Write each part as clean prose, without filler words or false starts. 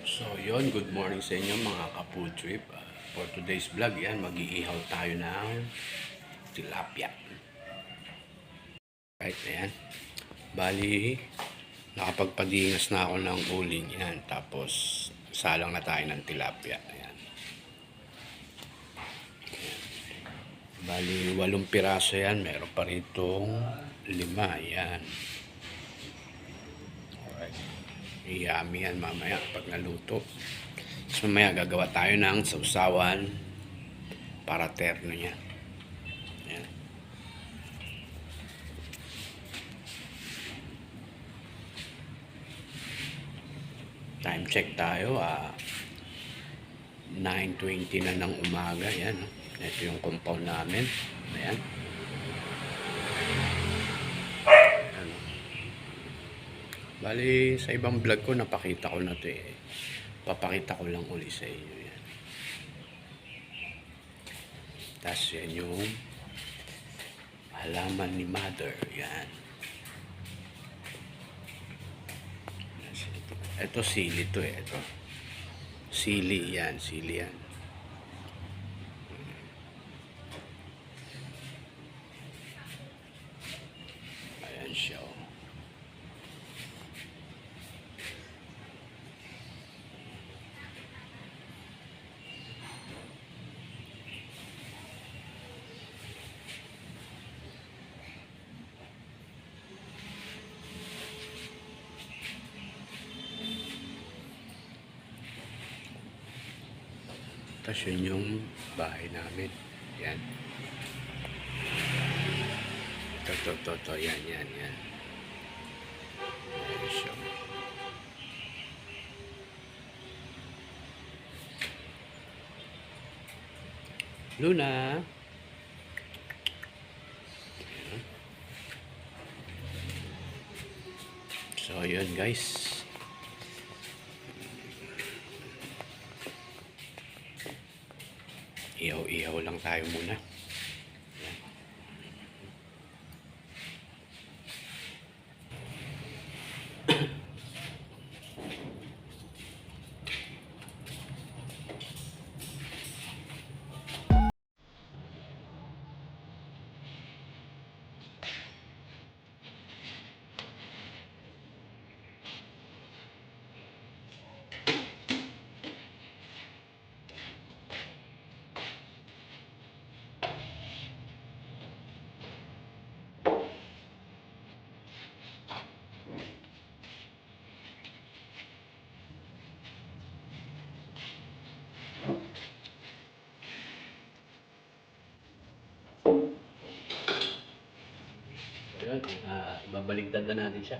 So yon, good morning sa inyo mga ka-food trip. For today's vlog, yan, mag-iihaw tayo ng tilapia. Right, ayan. Bali, nakapagpadingas na ako ng uling, yan. Tapos, salang na tayo ng tilapia. Ayan. Bali, 8 piraso yan. Meron pa ritong 5, yan. Yummy yan mamaya pag naluto. So mamaya gagawa tayo ng sausawan para terno niya. Ayan. Time check tayo. 9:20 na ng umaga. Ayan. Ito yung compound namin. Ayan. Bali, sa ibang vlog ko, napakita ko na ito eh. Papakita ko lang uli sa inyo yan. Tapos yan yung halaman ni mother. Yan. Ito sili to eh. Ito. Sili yan. Sili yan. Ayan siya. Tapos yun yung bahay namin. Yan. Ito. Yan. Yan siya. Luna. So, yun guys. Ihaw-ihaw lang tayo muna. Yun, babaligtad na natin siya.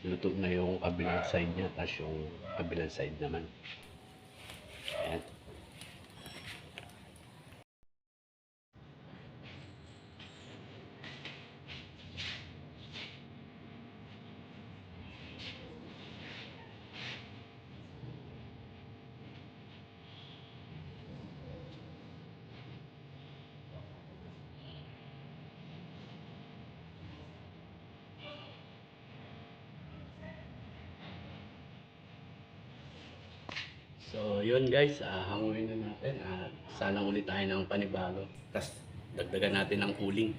Luto na yung kabilang side niya, tapos yung kabilang side naman. Ayan. So, yun guys, hanguin na natin. Salang ulit tayo ng panibago. Tapos, dagdagan natin ng uling.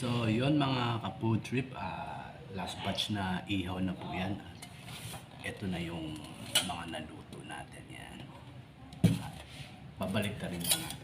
So, yon mga ka-food trip, last batch na ihaw na po yan. Ito na yung mga naluto natin yan. Babalik na rin po natin.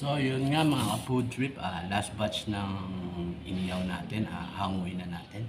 So, yun nga mga ka-food trip, last batch ng inihaw natin, hanguin na natin.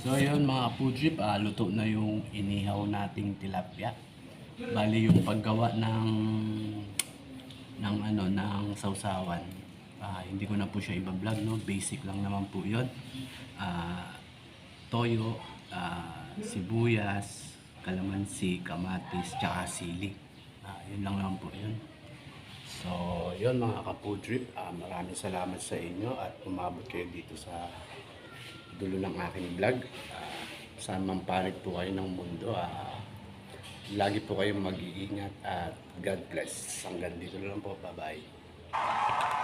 So yun mga food trip, luto na yung inihaw nating tilapia. Bali yung paggawa ng sausawan. Hindi ko na po siya iba-vlog, no. Basic lang naman po 'yon. Toyo, sibuyas, kalamansi, kamatis, tsaka sili. Yun lang naman po 'yun. So, yun mga ka-food trip, maraming salamat sa inyo at umabot kayo dito sa dulo ng aking vlog. Saan man panig po kayo ng mundo, lagi po kayong mag-iingat at God bless. Hanggang dito lang po. Bye-bye.